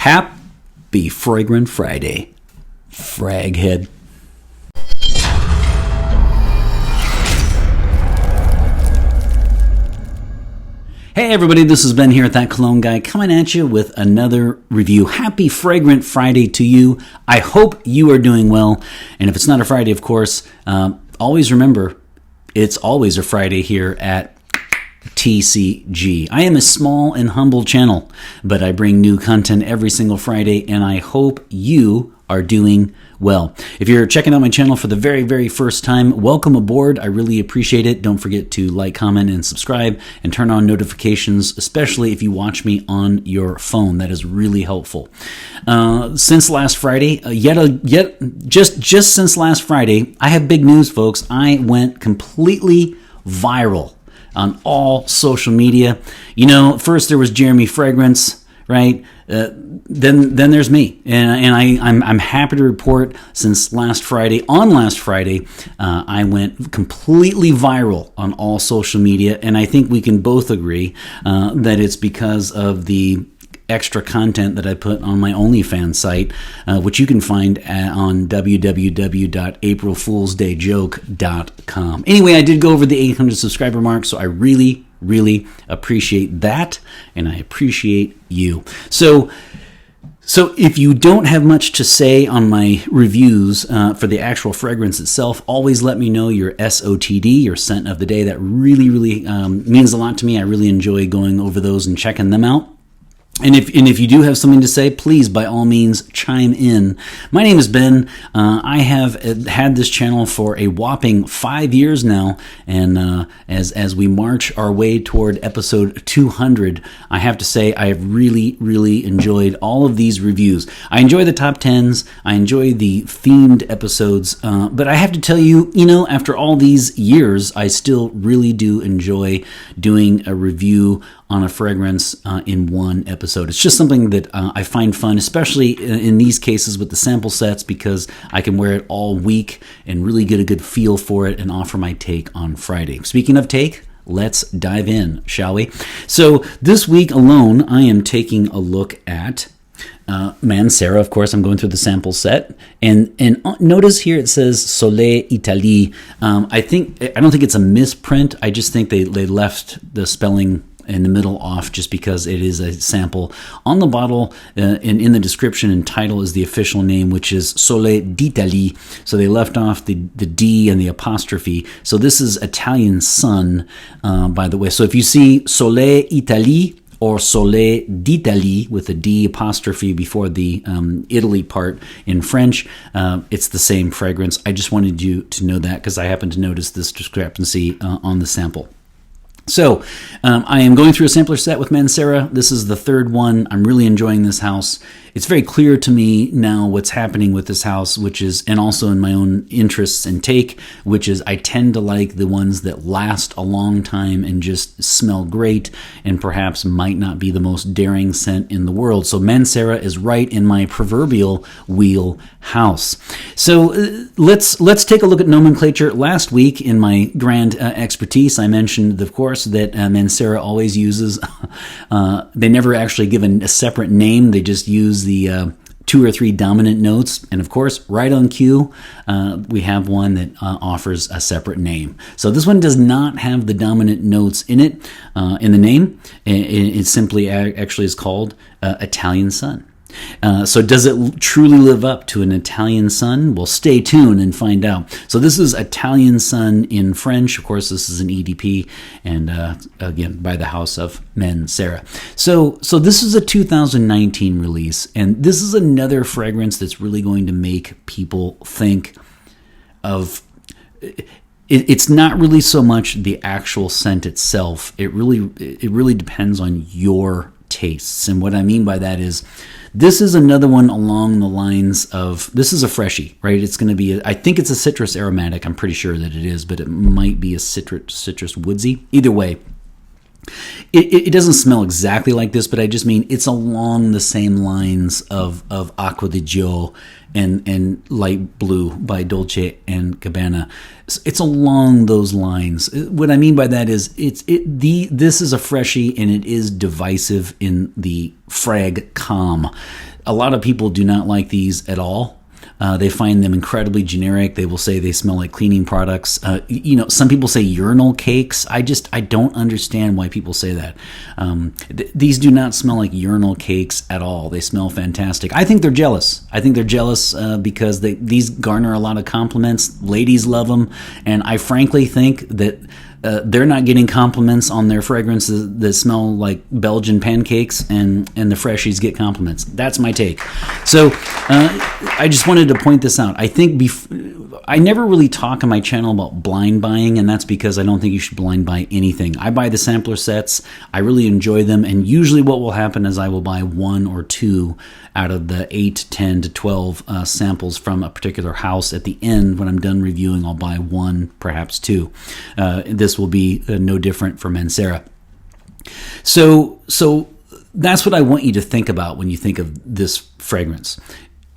Happy Fragrant Friday, fraghead. Hey everybody, this is Ben here at That Cologne Guy, coming at you with another review. Happy Fragrant Friday to you. I hope you are doing well. And if it's not a Friday, of course, always remember, it's always a Friday here at TCG. I am a small and humble channel, but I bring new content every single Friday, and I hope you are doing well. If you're checking out my channel for the very, very first time, welcome aboard. I really appreciate it. Don't forget to like, comment, and subscribe, and turn on notifications, especially if you watch me on your phone. That is really helpful. Since last Friday, just since last Friday, I have big news, folks. I went completely viral on all social media. You know, first there was Jeremy Fragrance, right? Then there's me, and I'm happy to report since last Friday, I went completely viral on all social media, and I think we can both agree that it's because of the extra content that I put on my OnlyFans site, which you can find on www.aprilfoolsdayjoke.com. Anyway, I did go over the 800 subscriber mark, so I really appreciate that, and I appreciate you. So if you don't have much to say on my reviews for the actual fragrance itself, always let me know your SOTD, your scent of the day. That really means a lot to me. I really enjoy going over those and checking them out. And if you do have something to say, please, by all means, chime in. My name is Ben. I have had this channel for a whopping 5 years now, and as we march our way toward episode 200, I have to say I have really enjoyed all of these reviews. I enjoy the top 10s. I enjoy the themed episodes, but I have to tell you, after all these years, I still really do enjoy doing a review on a fragrance in one episode. It's just something that I find fun, especially in these cases with the sample sets, because I can wear it all week and really get a good feel for it and offer my take on Friday. Speaking of take, let's dive in, shall we? So this week alone, I am taking a look at Mancera. Of course, I'm going through the sample set, and notice here it says Soleil, Italie. I don't think it's a misprint. I just think they left the spelling in the middle off just because it is a sample. On the bottle and in the description and title is the official name, which is Soleil d'Italie. So they left off the D and the apostrophe. So this is Italian sun, by the way. So if you see Soleil Italie or Soleil d'Italie with a D apostrophe before the Italy part in French, it's the same fragrance. I just wanted you to know that because I happened to notice this discrepancy on the sample. So I am going through a sampler set with Mancera. This is the third one. I'm really enjoying this house. It's very clear to me now what's happening with this house, which is, and also in my own interests and take, which is I tend to like the ones that last a long time and just smell great and perhaps might not be the most daring scent in the world. So Mancera is right in my proverbial wheelhouse. So let's take a look at nomenclature. Last week in my grand expertise, I mentioned, of course, that Mancera always uses, they never actually give a separate name. They just use the 2 or 3 dominant notes. And of course, right on cue, we have one that offers a separate name. So this one does not have the dominant notes in it, in the name. It simply actually is called Italian Sun. So does it truly live up to an Italian sun? Well, stay tuned and find out. So this is Italian Sun in French. Of course, this is an EDP, and again, by the house of Mancera. So this is a 2019 release, and this is another fragrance that's really going to make people think of... It's not really so much the actual scent itself. It really depends on your tastes. And what I mean by that is, this is another one along the lines of, this is a freshie, right? It's going to be, I think it's a citrus aromatic. I'm pretty sure that it is, but it might be a citrus woodsy. Either way, it doesn't smell exactly like this, but I just mean it's along the same lines of Acqua di Gio and Light Blue by Dolce & Gabbana. It's along those lines. What I mean by that is this is a freshie, and it is divisive in the frag com. A lot of people do not like these at all. They find them incredibly generic. They will say they smell like cleaning products. Some people say urinal cakes. I don't understand why people say that. These do not smell like urinal cakes at all. They smell fantastic. I think they're jealous. Because these garner a lot of compliments. Ladies love them. And I frankly think that they're not getting compliments on their fragrances that smell like Belgian pancakes, and the freshies get compliments. That's my take. So I just wanted to point this out. I think I never really talk on my channel about blind buying, and that's because I don't think you should blind buy anything. I buy the sampler sets. I really enjoy them, and usually what will happen is I will buy 1 or 2 out of the 8, 10 to 12 samples from a particular house. At the end, when I'm done reviewing, I'll buy 1, perhaps 2. This will be no different for Mancera. So that's what I want you to think about when you think of this fragrance.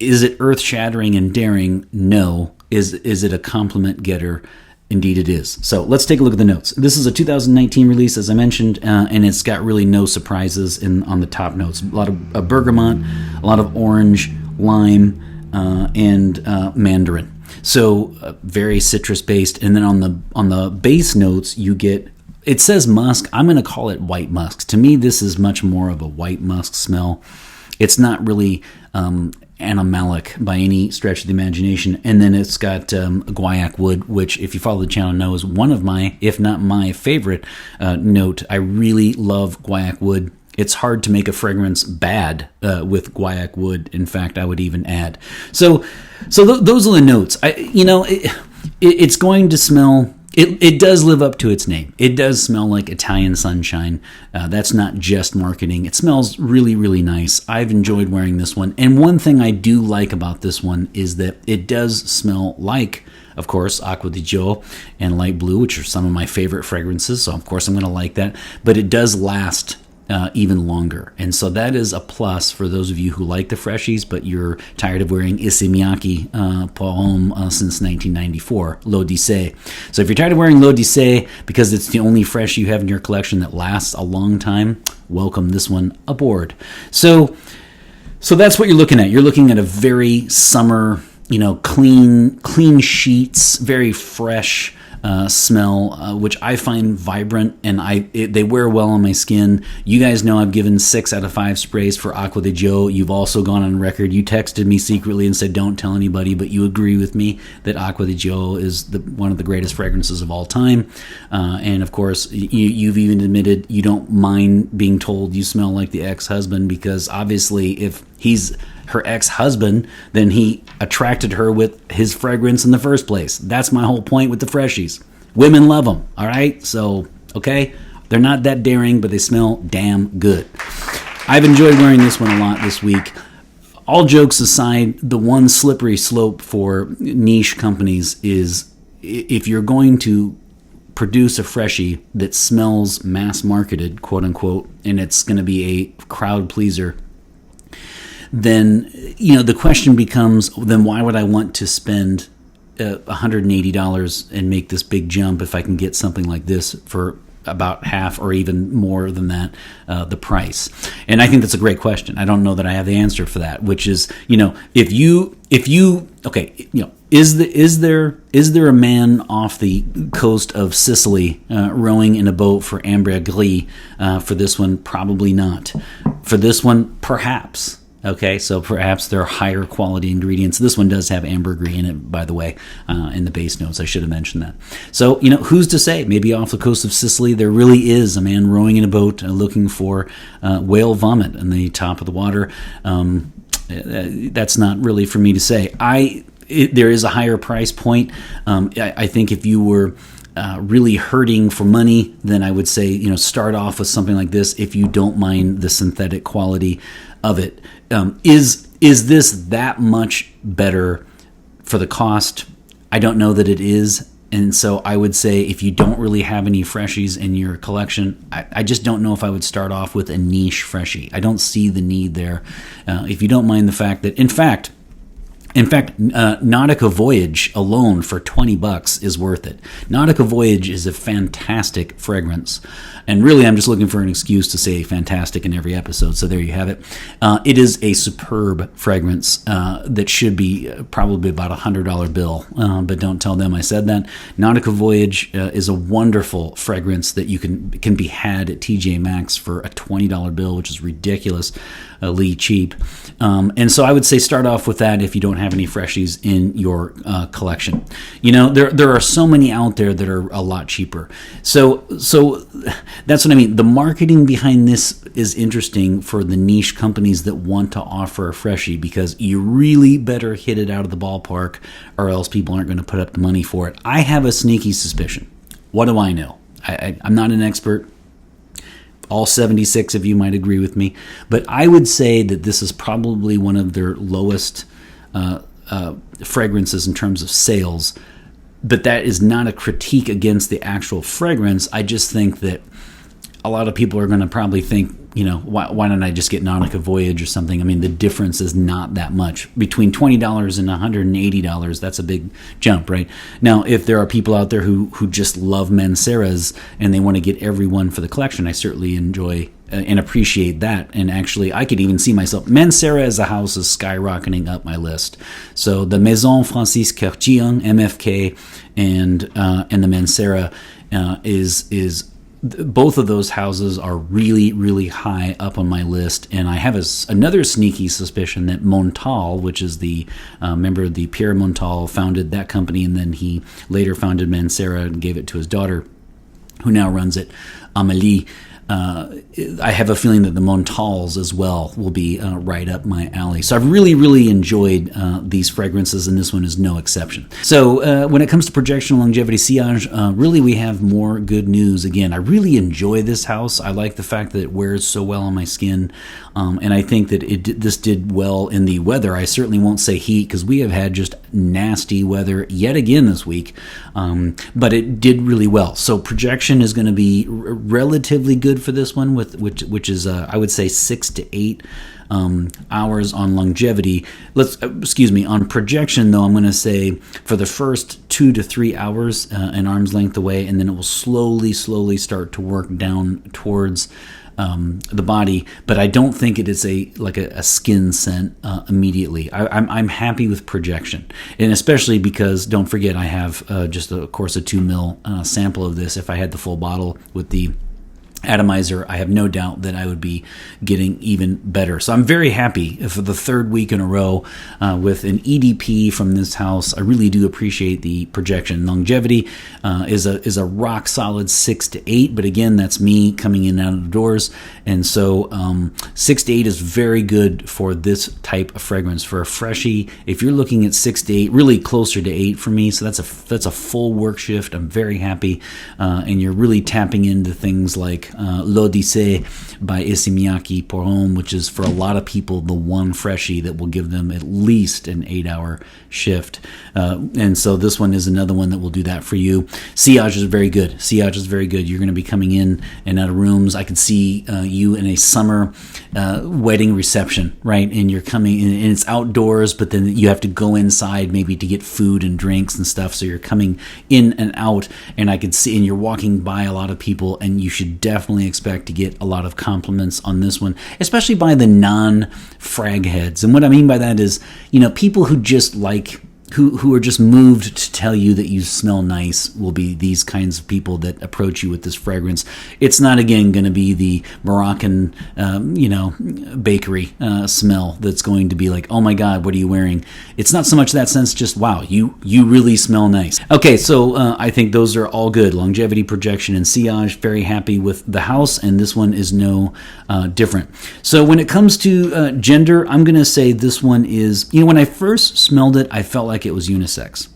Is it earth-shattering and daring? No. Is it a compliment getter? Indeed it is. So let's take a look at the notes. This is a 2019 release, as I mentioned, and it's got really no surprises on the top notes. A lot of bergamot, a lot of orange, lime, and mandarin. So very citrus-based. And then on the base notes, you get, it says musk. I'm going to call it white musk. To me, this is much more of a white musk smell. It's not really animalic by any stretch of the imagination. And then it's got guaiac wood, which, if you follow the channel, know is one of my, if not my favorite note. I really love guaiac wood. It's hard to make a fragrance bad with guaiac wood. In fact, I would even add. So those are the notes. It's going to smell. It does live up to its name. It does smell like Italian sunshine. That's not just marketing. It smells really, really nice. I've enjoyed wearing this one. And one thing I do like about this one is that it does smell like, of course, Acqua di Gio and Light Blue, which are some of my favorite fragrances. So, of course, I'm going to like that. But it does last even longer. And so that is a plus for those of you who like the freshies, but you're tired of wearing Issey Miyake pour homme since 1994, L'Odyssée. So if you're tired of wearing L'Odyssée because it's the only fresh you have in your collection that lasts a long time, welcome this one aboard. So that's what you're looking at. You're looking at a very summer, clean sheets, very fresh smell, which I find vibrant, and they wear well on my skin. You guys know I've given 6 out of 5 sprays for Acqua di Gio. You've also gone on record. You texted me secretly and said, don't tell anybody, but you agree with me that Acqua di Gio is one of the greatest fragrances of all time. And of course, you've even admitted you don't mind being told you smell like the ex-husband, because obviously if he's her ex-husband, then he attracted her with his fragrance in the first place. That's my whole point with the freshies. Women love them, all right? So, okay, they're not that daring, but they smell damn good. I've enjoyed wearing this one a lot this week. All jokes aside, the one slippery slope for niche companies is if you're going to produce a freshie that smells mass-marketed, quote-unquote, and it's going to be a crowd pleaser, then the question becomes, then why would I want to spend $180 and make this big jump if I can get something like this for about half or even more than that the price? And I think that's a great question. I don't know that I have the answer for that, which is, if you is there a man off the coast of Sicily rowing in a boat for ambergris? For this one, probably not. For this one, perhaps. Okay, so perhaps there are higher quality ingredients. This one does have ambergris in it, by the way, in the base notes. I should have mentioned that. So, who's to say? Maybe off the coast of Sicily, there really is a man rowing in a boat looking for whale vomit in the top of the water. That's not really for me to say. There is a higher price point. I think if you were really hurting for money, then I would say, start off with something like this if you don't mind the synthetic quality of it. Is this that much better for the cost? I don't know that it is. And so I would say if you don't really have any freshies in your collection, I just don't know if I would start off with a niche freshie. I don't see the need there. If you don't mind the fact that, in fact, In fact, Nautica Voyage alone for $20 is worth it. Nautica Voyage is a fantastic fragrance. And really, I'm just looking for an excuse to say fantastic in every episode. So there you have it. It is a superb fragrance that should be probably about a $100 bill. But don't tell them I said that. Nautica Voyage is a wonderful fragrance that you can be had at TJ Maxx for a $20 bill, which is ridiculously cheap. And so I would say start off with that if you don't have any freshies in your collection. You know, there are so many out there that are a lot cheaper. So that's what I mean. The marketing behind this is interesting for the niche companies that want to offer a freshie, because you really better hit it out of the ballpark or else people aren't going to put up the money for it. I have a sneaky suspicion. What do I know? I'm not an expert. All 76 of you might agree with me, but I would say that this is probably one of their lowest fragrances in terms of sales. But that is not a critique against the actual fragrance. I just think that a lot of people are going to probably think, you know, why don't I just get Nautica Voyage or something? I mean, the difference is not that much. Between $20 and $180, that's a big jump, right? Now, if there are people out there who just love Manceras and they want to get every one for the collection, I certainly enjoy and appreciate that. And actually, I could even see myself. Mancera as a house is skyrocketing up my list. So the Maison Francis Cartier, MFK, and the Mancera is both of those houses are really, really high up on my list. And I have another sneaky suspicion that Montal, which is the member of the Pierre Montal, founded that company, and then he later founded Mancera and gave it to his daughter, who now runs it, Amélie. I have a feeling that the Montals as well will be right up my alley. So I've really, really enjoyed these fragrances, and this one is no exception. So when it comes to projection, longevity, sillage, really we have more good news. Again, I really enjoy this house. I like the fact that it wears so well on my skin, and I think that this did well in the weather. I certainly won't say heat, because we have had just nasty weather yet again this week, but it did really well. So projection is going to be relatively good for this one, which is I would say 6 to 8 hours on longevity. On projection though, I'm going to say for the first 2 to 3 hours, an arm's length away, and then it will slowly start to work down towards the body. But I don't think it is a skin scent immediately. I'm happy with projection, and especially because don't forget I have just of course a 2 ml sample of this. If I had the full bottle with the atomizer, I have no doubt that I would be getting even better. So I'm very happy for the third week in a row with an EDP from this house. I really do appreciate the projection. Longevity is a rock solid 6 to 8, but again, that's me coming in and out of the doors, and so 6 to 8 is very good for this type of fragrance. For a freshie, if you're looking at 6 to 8, really closer to 8 for me, so that's a full work shift. I'm very happy, and you're really tapping into things like L'Odyssée by Issey Poron, which is for a lot of people the one freshie that will give them at least an 8-hour shift. And so this one is another one that will do that for you. Sillage is very good. You're going to be coming in and out of rooms. I could see you in a summer wedding reception, right? And you're coming in, and it's outdoors, but then you have to go inside maybe to get food and drinks and stuff. So you're coming in and out, and I could see, and you're walking by a lot of people, and you should definitely expect to get a lot of compliments on this one, especially by the non-frag heads. And what I mean by that is, people who just like who are just moved to tell you that you smell nice will be these kinds of people that approach you with this fragrance. It's not, again, going to be the Moroccan, bakery smell that's going to be like, oh my God, what are you wearing? It's not so much that sense, just wow, you really smell nice. Okay, so I think those are all good. Longevity, projection, and sillage. Very happy with the house, and this one is no different. So when it comes to gender, I'm going to say this one is, when I first smelled it, I felt like it was unisex.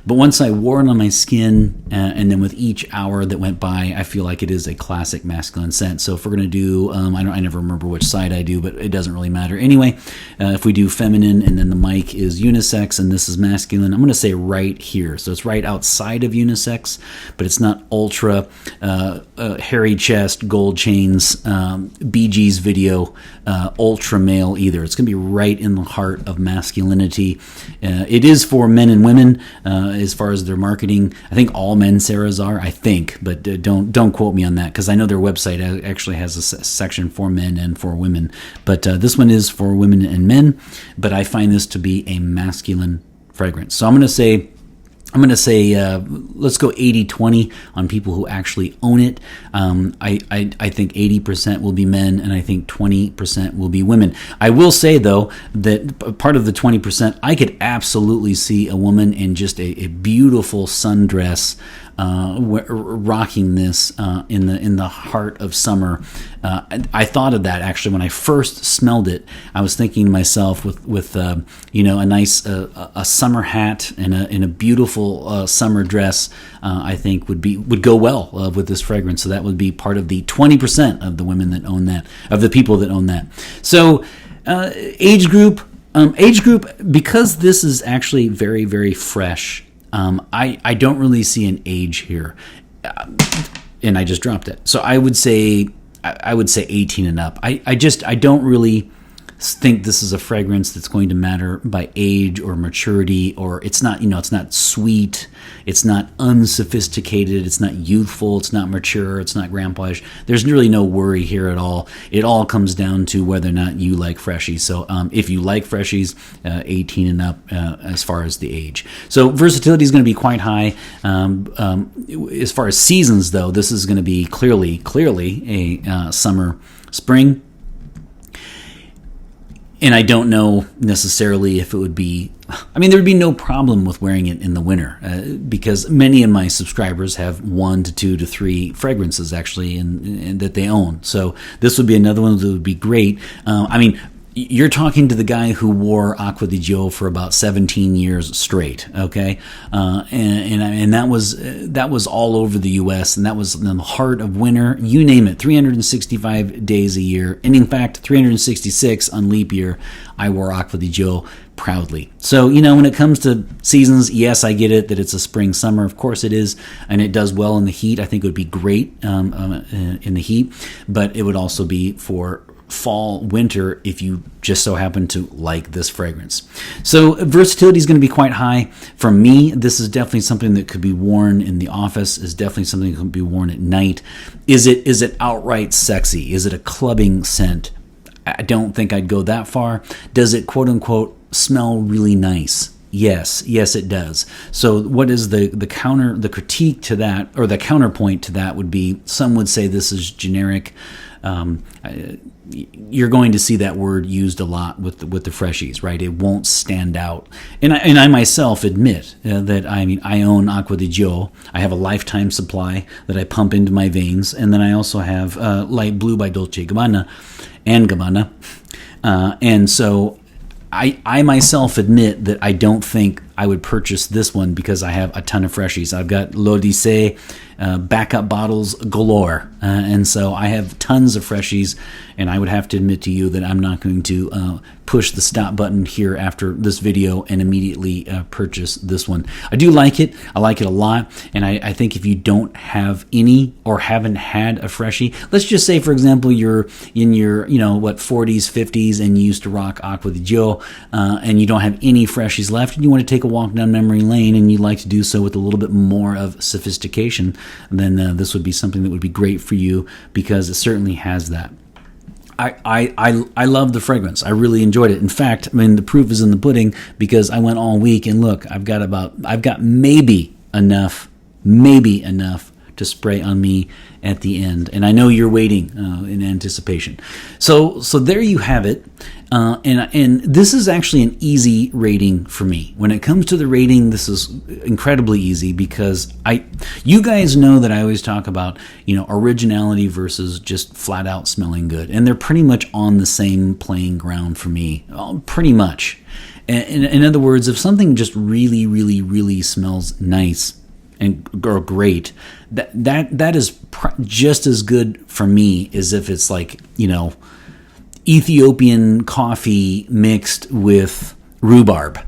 But once I wore it on my skin, and then with each hour that went by, I feel like it is a classic masculine scent. So if we're going to do, I never remember which side I do, but it doesn't really matter. Anyway, if we do feminine and then the mic is unisex and this is masculine, I'm going to say right here. So it's right outside of unisex, but it's not ultra hairy chest, gold chains, Bee Gees video, ultra male either. It's going to be right in the heart of masculinity. It is for men and women as far as their marketing. I think all Manceras are, I think, but don't quote me on that, because I know their website actually has a section for men and for women. But this one is for women and men, but I find this to be a masculine fragrance. So I'm going to say let's go 80-20 on people who actually own it. I think 80% will be men, and I think 20% will be women. I will say, though, that part of the 20%, I could absolutely see a woman in just a beautiful sundress rocking this in the heart of summer. I thought of that actually when I first smelled it. I was thinking to myself with a nice a summer hat and a beautiful summer dress. I think would go well with this fragrance. So that would be part of the 20% of the women that own that, of the people that own that. So age group, because this is actually very, very fresh. I don't really see an age here, and I just dropped it. So I would say 18 and up. I don't really think this is a fragrance that's going to matter by age or maturity, or it's not sweet, it's not unsophisticated, it's not youthful, it's not mature, it's not grandpa-ish. There's really no worry here at all. It all comes down to whether or not you like freshies. So if you like freshies, 18 and up as far as the age. So versatility is going to be quite high. As far as seasons, though, this is going to be clearly a summer, spring. And I don't know necessarily if it would be, there would be no problem with wearing it in the winter because many of my subscribers have 1 to 2 to 3 fragrances actually in that they own. So this would be another one that would be great. You're talking to the guy who wore Acqua di Gio for about 17 years straight, okay? And that was all over the U.S., and that was in the heart of winter. You name it, 365 days a year. And in fact, 366 on leap year, I wore Acqua di Gio proudly. So, when it comes to seasons, yes, I get it that it's a spring, summer. Of course it is, and it does well in the heat. I think it would be great in the heat, but it would also be for fall, winter, if you just so happen to like this fragrance. So versatility is going to be quite high. For me, this is definitely something that could be worn in the office, is definitely something that could be worn at night. Is it outright sexy? Is it a clubbing scent? I don't think I'd go that far. Does it quote unquote smell really nice? Yes, it does. So what is the critique to that, or the counterpoint to that would be, some would say this is generic. You're going to see that word used a lot with the freshies, right? It won't stand out. And I myself admit that I own Acqua di Gio. I have a lifetime supply that I pump into my veins, and then I also have Light Blue by Dolce & Gabbana and Gabbana, and so I myself admit that I don't think I would purchase this one because I have a ton of freshies. I've got L'Odyssée backup bottles galore, and so I have tons of freshies, and I would have to admit to you that I'm not going to push the stop button here after this video and immediately purchase this one. I do like it. I like it a lot, and I think if you don't have any or haven't had a freshie, let's just say, for example, you're in your 40s, 50s, and you used to rock Acqua di Gio, and you don't have any freshies left, and you want to take a walk down memory lane, and you'd like to do so with a little bit more of sophistication, then this would be something that would be great for you, because it certainly has that. I love the fragrance. I really enjoyed it. In fact, the proof is in the pudding, because I went all week, and look, I've got maybe enough to spray on me at the end. And I know you're waiting in anticipation. So there you have it. And this is actually an easy rating for me. When it comes to the rating, this is incredibly easy because you guys know that I always talk about, originality versus just flat out smelling good. And they're pretty much on the same playing ground for me, pretty much. In other words, if something just really, really, really smells nice or great, that is just as good for me as if it's like, Ethiopian coffee mixed with rhubarb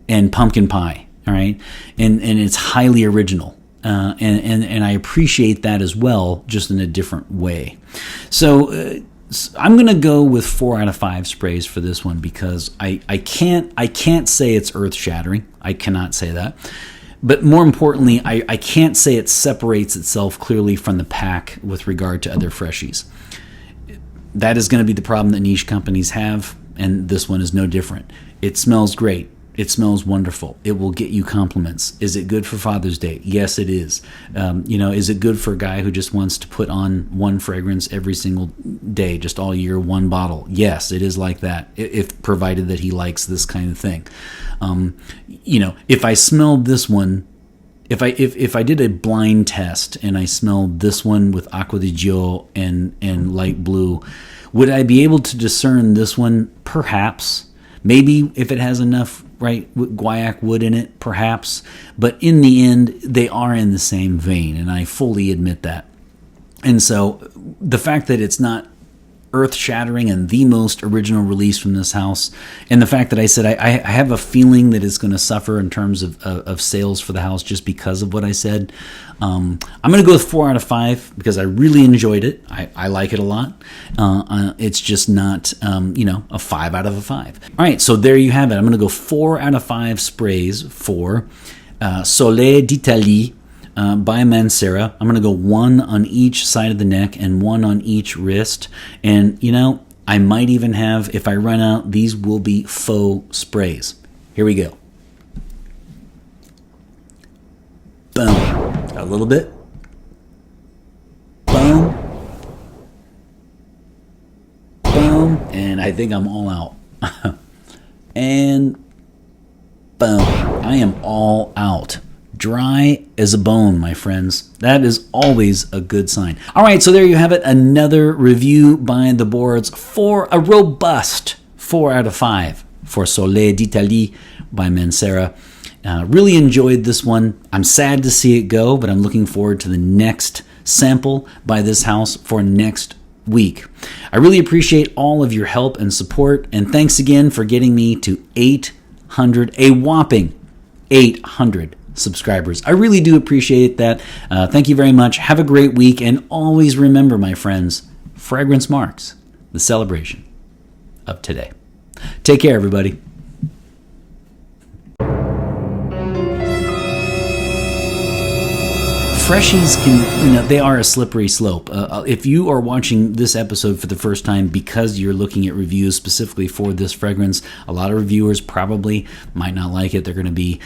and pumpkin pie. All right, and it's highly original, and I appreciate that as well, just in a different way. So I'm gonna go with 4 out of 5 sprays for this one because I can't say it's earth shattering. I cannot say that. But more importantly, I can't say it separates itself clearly from the pack with regard to other freshies. That is going to be the problem that niche companies have, and this one is no different. It smells great. It smells wonderful. It will get you compliments. Is it good for Father's Day? Yes, it is. Is it good for a guy who just wants to put on one fragrance every single day, just all year, one bottle? Yes, it is like that, if provided that he likes this kind of thing. If I smelled this one, if I did a blind test and I smelled this one with Acqua di Gio and light blue, would I be able to discern this one? Perhaps. Maybe if it has enough guaiac wood in it, perhaps. But in the end, they are in the same vein, and I fully admit that. And so the fact that it's not earth-shattering and the most original release from this house, and the fact that I said I have a feeling that it's going to suffer in terms of sales for the house just because of what I said, I'm going to go with 4 out of 5 because I really enjoyed it. I like it a lot. It's just not a 5 out of 5. All right, so there you have it. I'm going to go 4 out of 5 sprays for Soleil d'Italie by Mancera. I'm going to go 1 on each side of the neck and 1 on each wrist. And, I might even have, if I run out, these will be faux sprays. Here we go. Boom. A little bit. Boom. Boom. And I think I'm all out. And boom. I am all out. Dry as a bone, my friends. That is always a good sign. All right, so there you have it. Another review by the boards for a robust 4 out of 5 for Soleil d'Italie by Mancera. Really enjoyed this one. I'm sad to see it go, but I'm looking forward to the next sample by this house for next week. I really appreciate all of your help and support, and thanks again for getting me to 800, a whopping 800 subscribers. I really do appreciate that. Thank you very much. Have a great week, and always remember, my friends, fragrance marks the celebration of today. Take care, everybody. Freshies can, they are a slippery slope. If you are watching this episode for the first time because you're looking at reviews specifically for this fragrance, a lot of reviewers probably might not like it. They're going to be,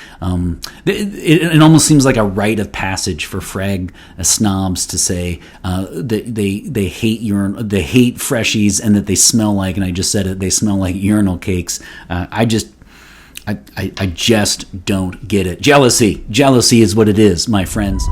it almost seems like a rite of passage for frag snobs to say that they hate they hate Freshies and that they smell like, and I just said it, they smell like urinal cakes. I just don't get it. Jealousy is what it is, my friends.